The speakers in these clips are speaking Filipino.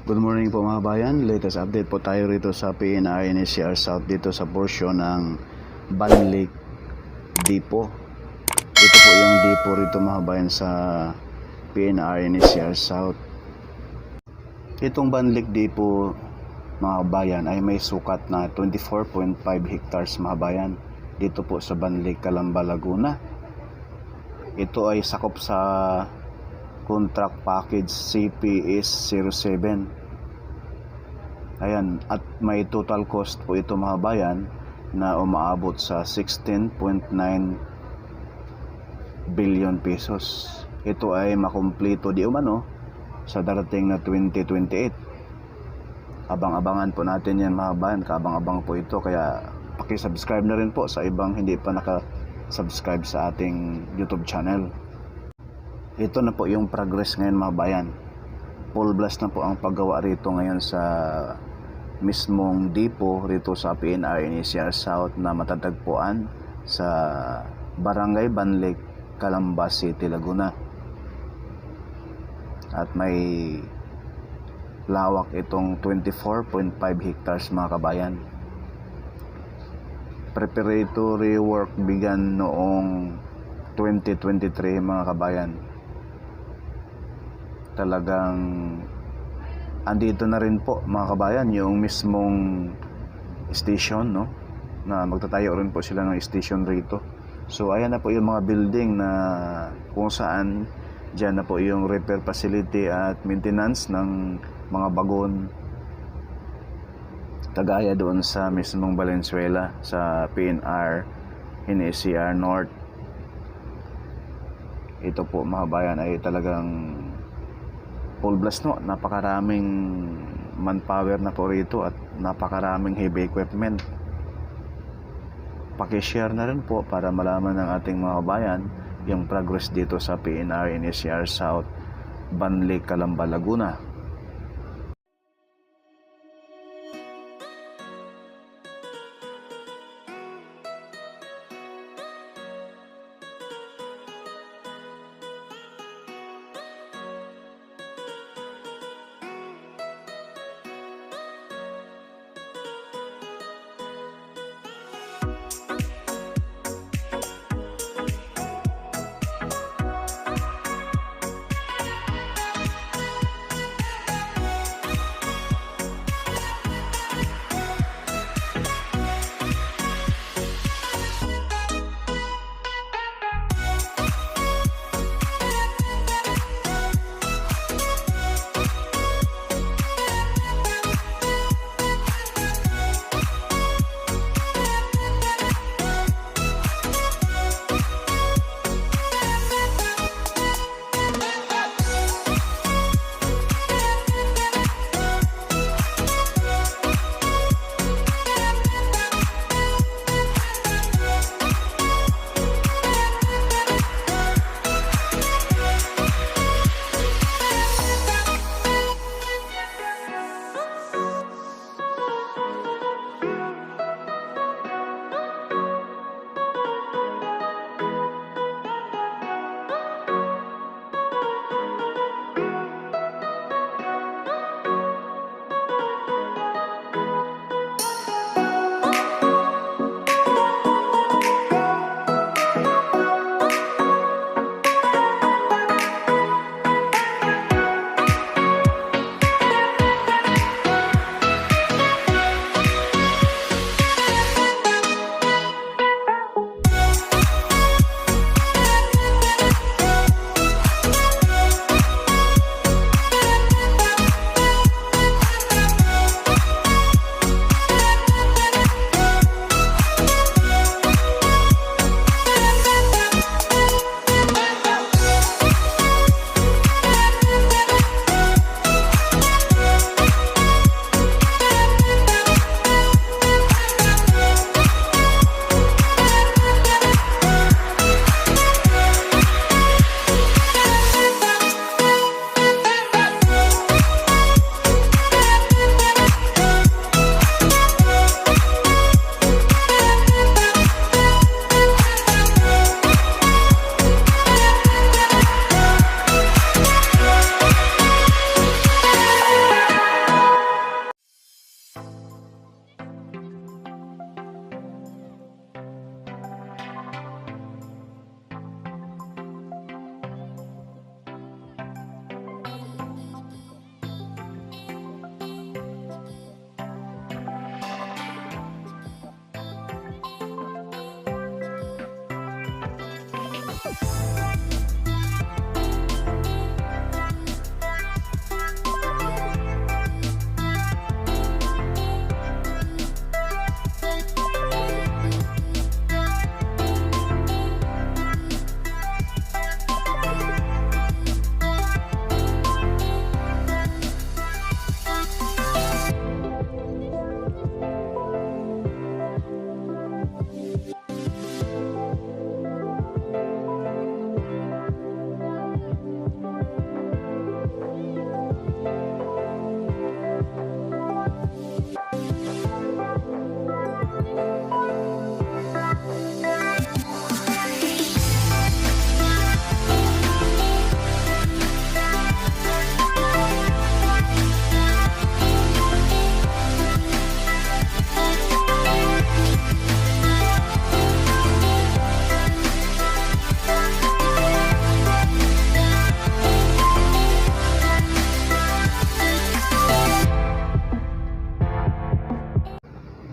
Good morning po mga bayan. Latest update po tayo rito sa PNR NSCR South dito sa portion ng Banlik Depot. Ito po yung depot rito mga bayan sa PNR NSCR South. Itong Banlik Depot mga bayan ay may sukat na 24.5 hectares mga bayan dito po sa Banlik, Calamba, Laguna. Ito ay sakop sa contract package CPS 07. Ayan, at may total cost po ito mga bayan na umaabot sa 16.9 billion pesos. Ito ay makumpleto di umano sa darating na 2028. Abang-abangan po natin yan mga bayan, kaabang-abang po ito, kaya paki-subscribe na rin po sa ibang hindi pa naka-subscribe sa ating YouTube channel. Ito na po yung progress ngayon mga bayan. Full blast na po ang paggawa rito ngayon sa mismong depot rito sa PNR NSCR South na matatagpuan sa Barangay Banlik, Calamba City, Laguna. At may lawak itong 24.5 hectares mga kabayan. Preparatory work began noong 2023 mga kabayan. Talagang andito na rin po mga kabayan yung mismong station, no, na magtatayo rin po sila ng station rito. So ayan na po yung mga building na kung saan dyan na po yung repair facility at maintenance ng mga bagon, kagaya doon sa mismong Valenzuela sa PNR NSCR North. Ito po mga bayan ay talagang full blast, no. Napakaraming manpower na po rito at napakaraming heavy equipment. Paki-share na rin po para malaman ng ating mga bayan yung progress dito sa PNR NSCR South, Banlik, Calamba, Laguna.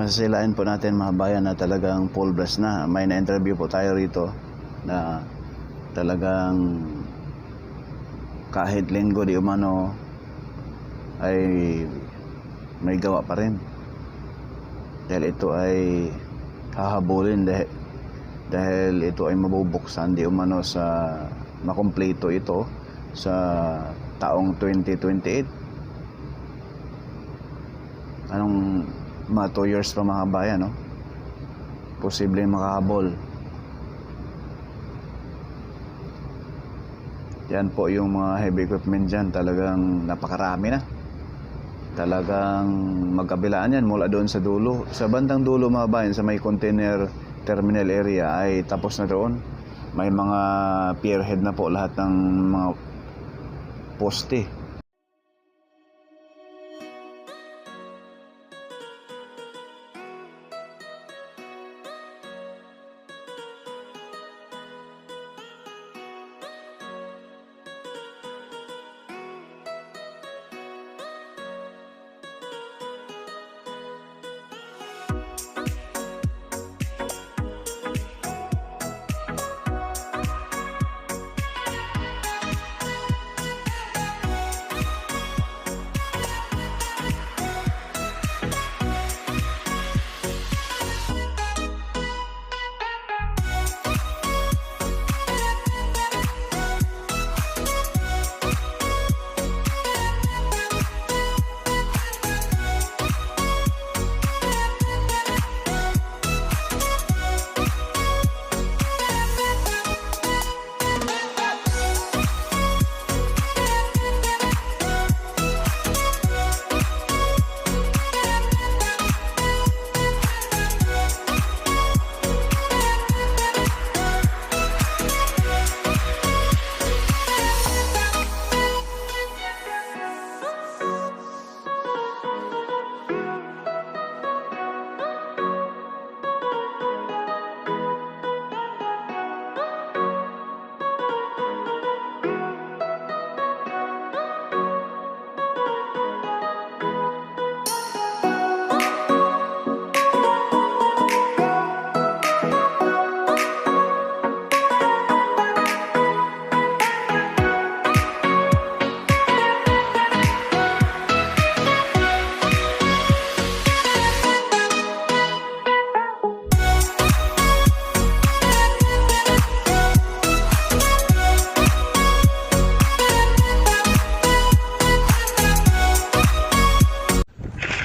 Masasilain po natin mga bayan na talagang full blast na. May na-interview po tayo rito na talagang kahit linggo di umano ay may gawa pa rin. Dahil ito ay hahabulin dahil ito ay mabubuksan di umano sa makumpleto ito sa taong 2028. Anong mga 2 years pa mga bayan, no? Posibleng makahabol. Yan po yung mga heavy equipment dyan. Talagang napakarami na. Talagang magkabilaan yan mula doon sa dulo. Sa bandang dulo mga bayan, sa may container terminal area ay tapos na doon. May mga pierhead na po lahat ng mga poste.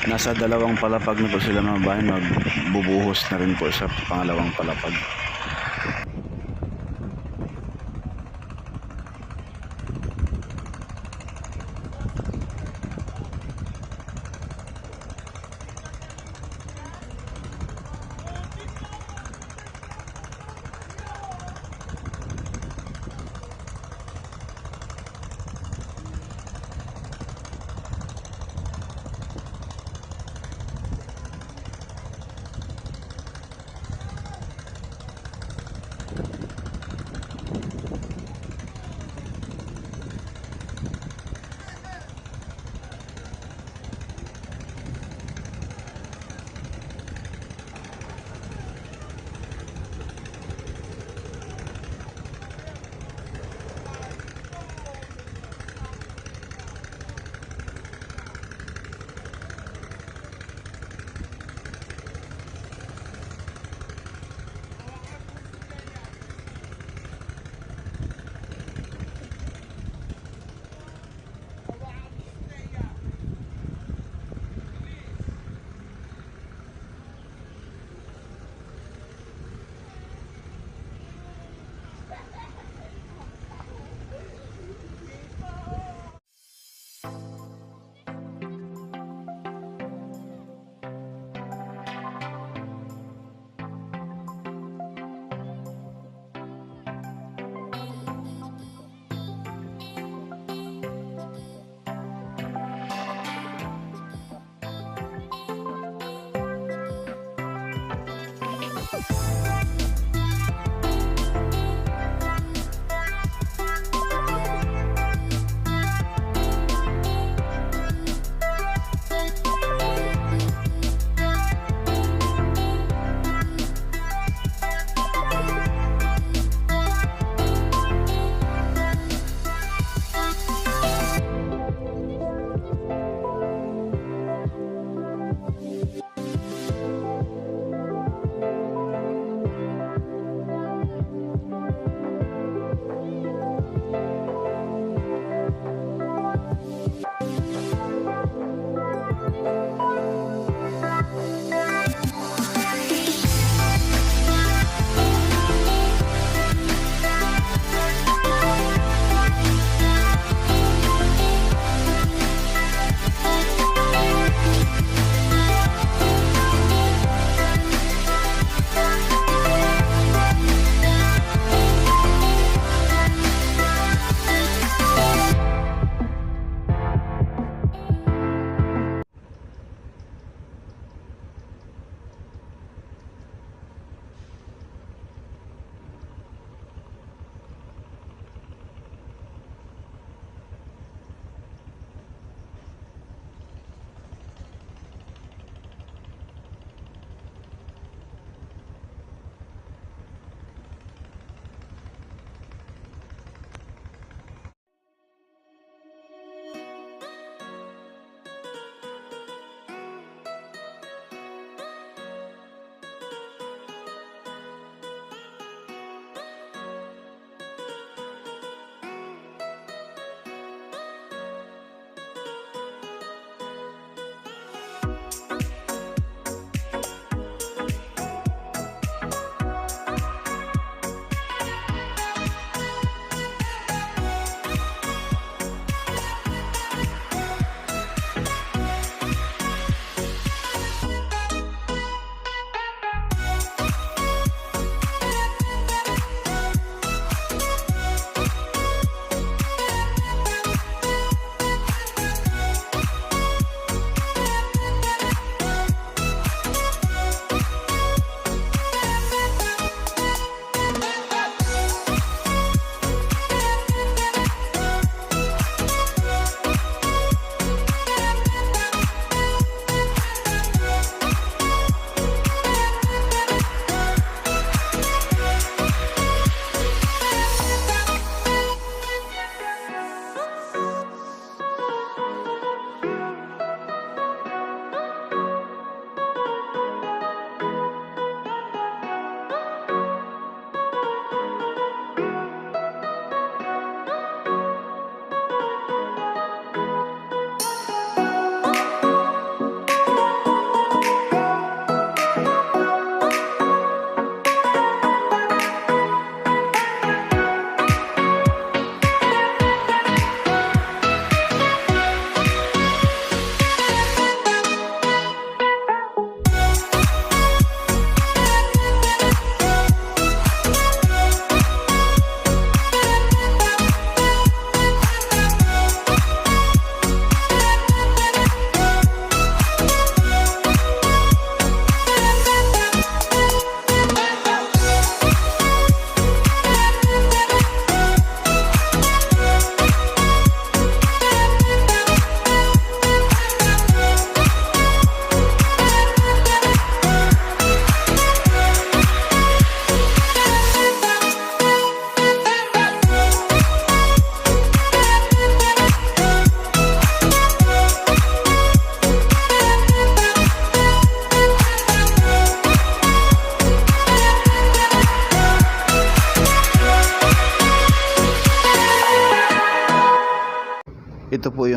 Nasa dalawang palapag na po sila mga bayan, magbubuhos na rin po sa pangalawang palapag.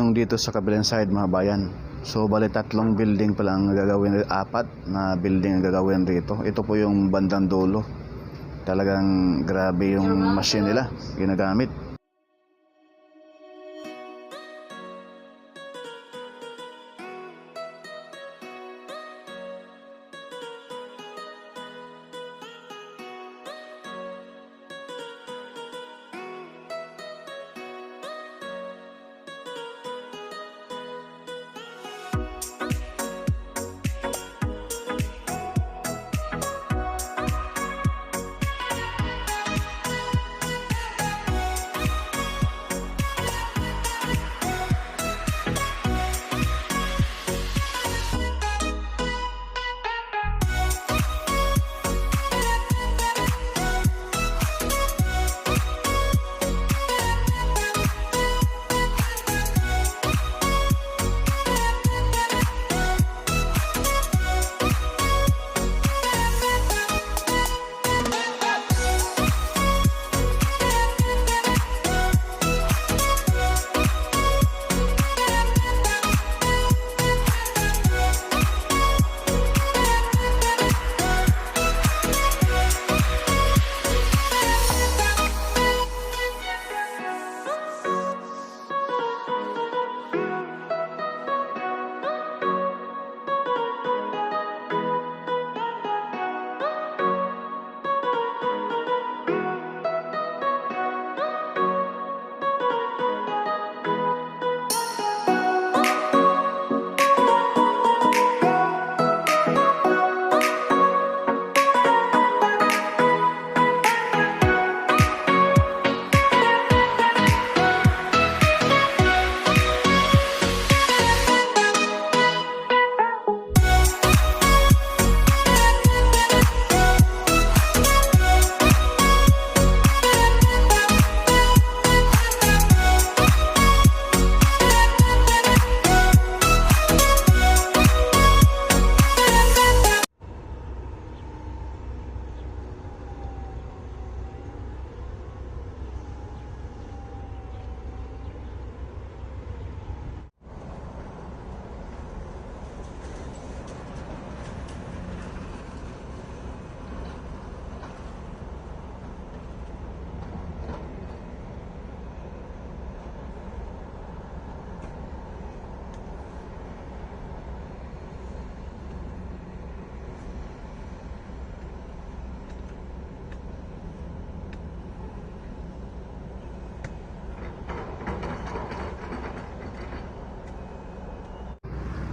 yung dito sa kabilang side mga bayan. So bali 3 building pa lang gagawin, 4 na building ang gagawin rito. Ito po yung bandang dulo. Talagang grabe yung machine nila ginagamit.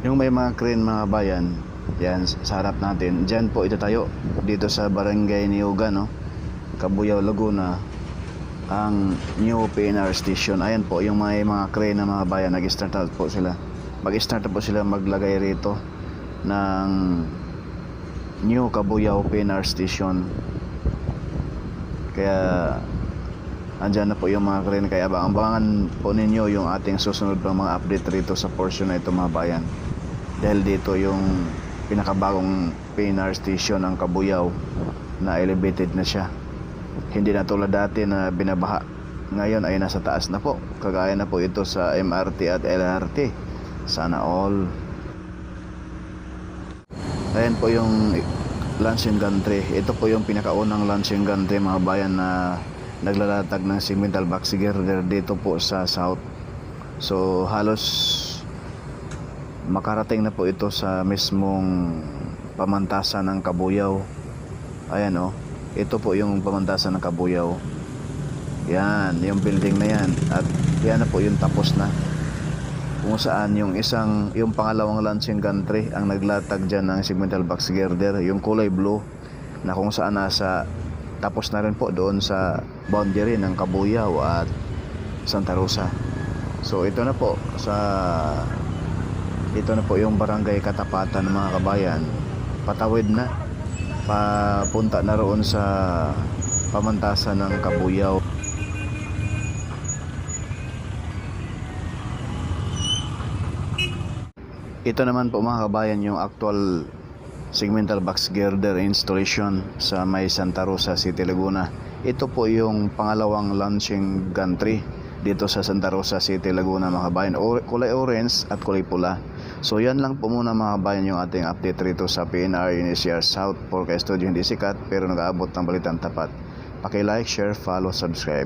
Yung may mga crane mga bayan, yan sa harap natin. Diyan po ito tayo dito sa Barangay Niuga, no? Cabuyao, Laguna, ang new PNR station. Ayan po yung may mga crane na mga bayan, nag-start out po sila. Mag-start po sila maglagay rito ng new Cabuyao PNR station. Kaya andyan na po yung mga crane, kaya abangan po ninyo yung ating susunod pang mga update rito sa portion na ito mga bayan. Dahil dito yung pinakabagong PNR station ng Cabuyao na elevated na siya. Hindi na tulad dati na binabaha. Ngayon ay nasa taas na po. Kagaya na po ito sa MRT at LRT. Sana all. Ayan po yung launching gantry. Ito po yung pinakaunang launching gantry mga bayan na naglalatag ng cemental box girder dito po sa south. So halos makarating na po ito sa mismong pamantasan ng Cabuyao. Ayan o, ito po yung pamantasan ng Cabuyao. Yan, yung building na yan. At yan na po yung tapos na. Kung saan yung pangalawang launching gantry ang naglatag dyan ng cemental box girder, yung kulay blue, na kung saan nasa tapos na rin po doon sa boundary ng Cabuyao at Santa Rosa. So ito na po yung barangay Katapatan ng mga kabayan. Patawid na, papunta na roon sa pamantasan ng Cabuyao. Ito naman po mga kabayan yung actual segmental box girder installation sa may Santa Rosa City, Laguna. Ito po yung pangalawang launching gantry dito sa Santa Rosa City, Laguna mga kabayan. Kulay orange at kulay pula. So yan lang po muna mga kabayan yung ating update rito sa PNR NCR South. For kay Studio hindi sikat pero nag-aabot ng balitang tapat. Paki-like, share, follow, subscribe.